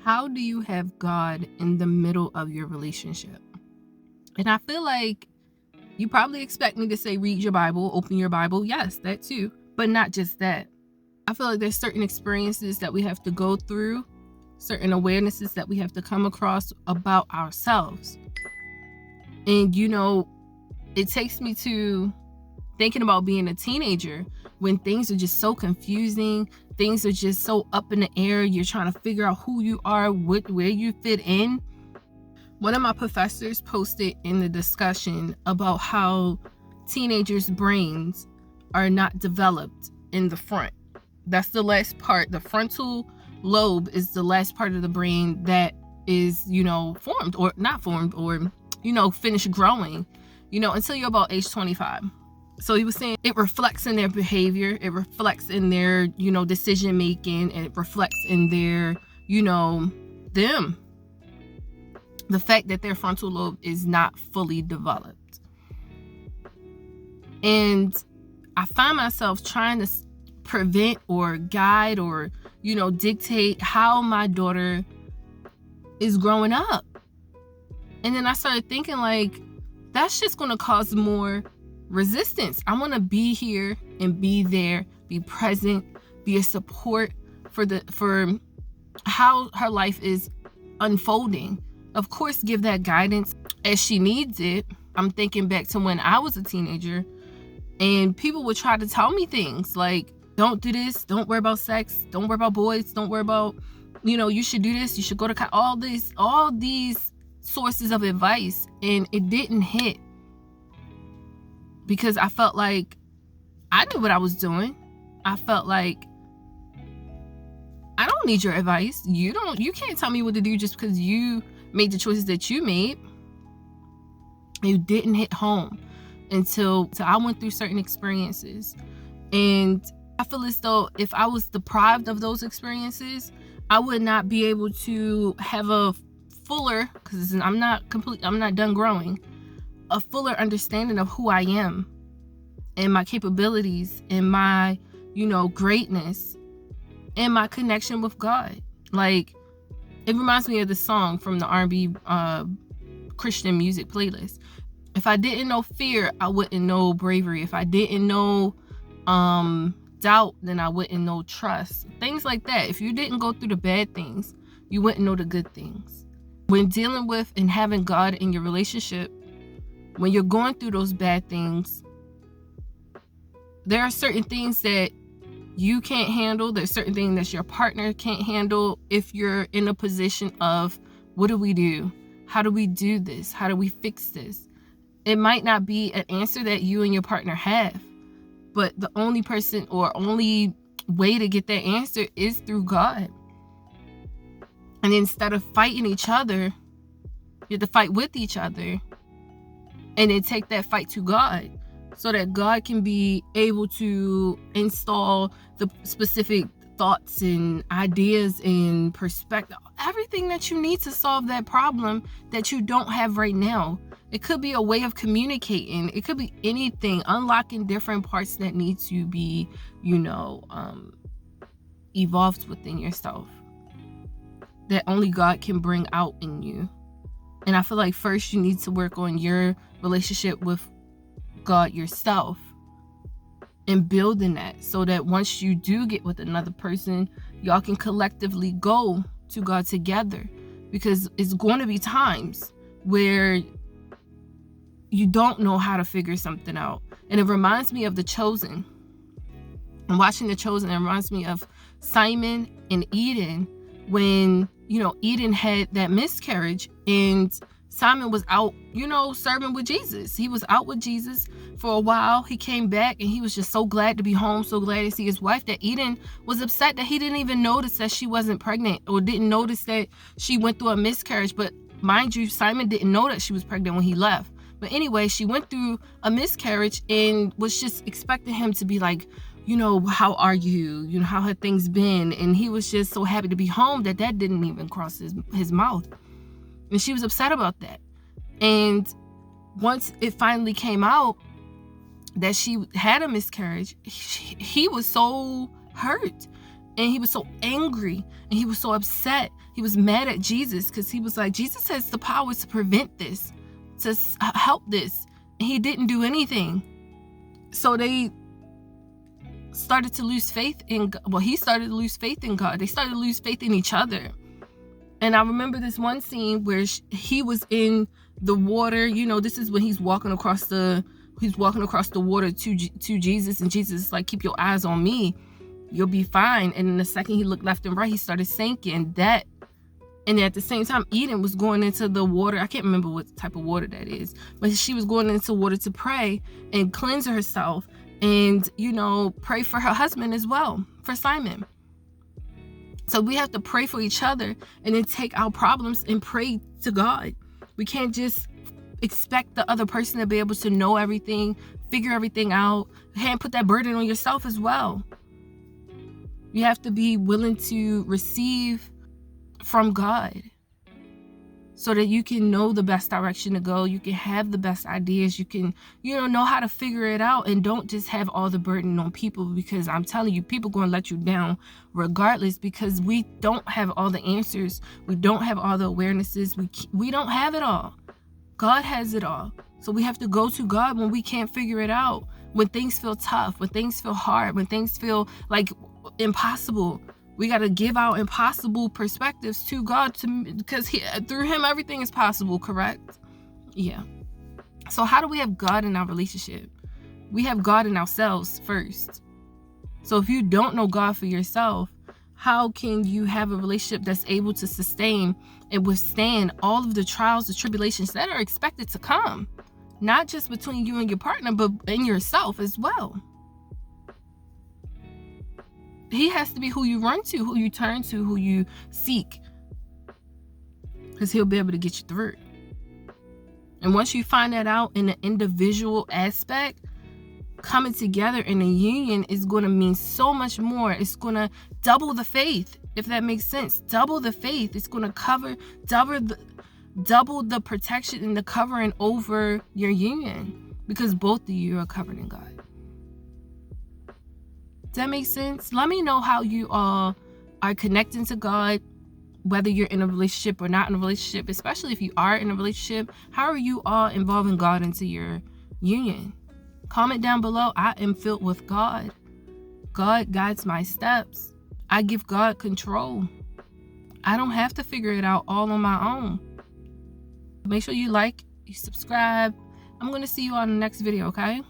How do you have God in the middle of your relationship? And I feel like you probably expect me to say read your Bible, open your Bible. Yes, that too. But not just that. I feel like there's certain experiences that we have to go through, certain awarenesses that we have to come across about ourselves. And it takes me to thinking about being a teenager when things are just so confusing, things are just so up in the air. You're trying to figure out who you are, where you fit in. One of my professors posted in the discussion about how teenagers' brains are not developed in the front. That's the last part. The frontal lobe is the last part of the brain that is, formed or not formed or, finished growing, until you're about age 25. So he was saying it reflects in their behavior, it reflects in their, decision making, and it reflects in their, them. The fact that their frontal lobe is not fully developed. And I find myself trying to prevent or guide or, dictate how my daughter is growing up. And then I started thinking that's just going to cause more resistance. I want to be here and be there, be present, be a support for how her life is unfolding. Of course, give that guidance as she needs it. I'm thinking back to when I was a teenager and people would try to tell me things like, don't do this, don't worry about sex, don't worry about boys, don't worry about, you should do this, you should go to all these sources of advice. And it didn't hit because I felt like I knew what I was doing. I felt like I don't need your advice. You can't tell me what to do just because you made the choices that you made. You didn't hit home until I went through certain experiences. And I feel as though if I was deprived of those experiences, I would not be able to have a fuller, because I'm not done growing, a fuller understanding of who I am and my capabilities and my, greatness and my connection with God. Like, it reminds me of the song from the R&B Christian music playlist. If I didn't know fear, I wouldn't know bravery. If I didn't know doubt, then I wouldn't know trust. Things like that. If you didn't go through the bad things, you wouldn't know the good things. When dealing with and having God in your relationship, when you're going through those bad things, there are certain things that you can't handle. There's certain things that your partner can't handle. If you're in a position of, what do we do? How do we do this? How do we fix this? It might not be an answer that you and your partner have, but the only person or only way to get that answer is through God. And instead of fighting each other, you have to fight with each other and then take that fight to God so that God can be able to install the specific thoughts and ideas and perspective, everything that you need to solve that problem that you don't have right now. It could be a way of communicating. It could be anything, unlocking different parts that need to be, evolved within yourself that only God can bring out in you. And I feel like first you need to work on your relationship with God yourself and building that so that once you do get with another person, y'all can collectively go to God together, because it's going to be times where you don't know how to figure something out. And it reminds me of The Chosen. And watching The Chosen, it reminds me of Simon and Eden when, Eden had that miscarriage and Simon was out, serving with Jesus. He was out with Jesus for a while. He came back and he was just so glad to be home, so glad to see his wife, that Eden was upset that he didn't even notice that she wasn't pregnant or didn't notice that she went through a miscarriage. But mind you, Simon didn't know that she was pregnant when he left. But anyway, she went through a miscarriage and was just expecting him to be like, how are you? How have things been? And he was just so happy to be home that didn't even cross his mouth. And she was upset about that. And once it finally came out that she had a miscarriage, he was so hurt. And he was so angry and he was so upset. He was mad at Jesus because he was like, Jesus has the power to prevent this, to help this. And he didn't do anything. So they started to lose faith in God. Well, he started to lose faith in God. They started to lose faith in each other. And I remember this one scene where he was in the water. You know, this is when he's walking across the water to Jesus, and Jesus is like, keep your eyes on me, you'll be fine. And then the second he looked left and right, he started sinking. And at the same time, Eden was going into the water. I can't remember what type of water that is, but she was going into water to pray and cleanse herself and, you know, pray for her husband as well, for Simon. So we have to pray for each other and then take our problems and pray to God. We can't just expect the other person to be able to know everything, figure everything out, and put that burden on yourself as well. You have to be willing to receive from God so that you can know the best direction to go. You can have the best ideas. You can, know how to figure it out, and don't just have all the burden on people, because I'm telling you, people going to let you down regardless, because we don't have all the answers. We don't have all the awarenesses. We don't have it all. God has it all. So we have to go to God when we can't figure it out, when things feel tough, when things feel hard, when things feel like impossible. We got to give our impossible perspectives to God, because through him everything is possible, correct? Yeah. So how do we have God in our relationship? We have God in ourselves first. So if you don't know God for yourself, how can you have a relationship that's able to sustain and withstand all of the trials, the tribulations that are expected to come? Not just between you and your partner, but in yourself as well. He has to be who you run to, who you turn to, who you seek, because he'll be able to get you through. And once you find that out in the individual aspect, coming together in a union is going to mean so much more. It's going to double the faith, if that makes sense. Double the faith. It's going to cover, double the protection and the covering over your union, because both of you are covered in God. Does that make sense? Let me know how you all are connecting to God, whether you're in a relationship or not in a relationship, especially if you are in a relationship. How are you all involving God into your union? Comment down below. I am filled with God. God guides my steps. I give God control. I don't have to figure it out all on my own. Make sure you like, you subscribe. I'm going to see you on the next video, okay?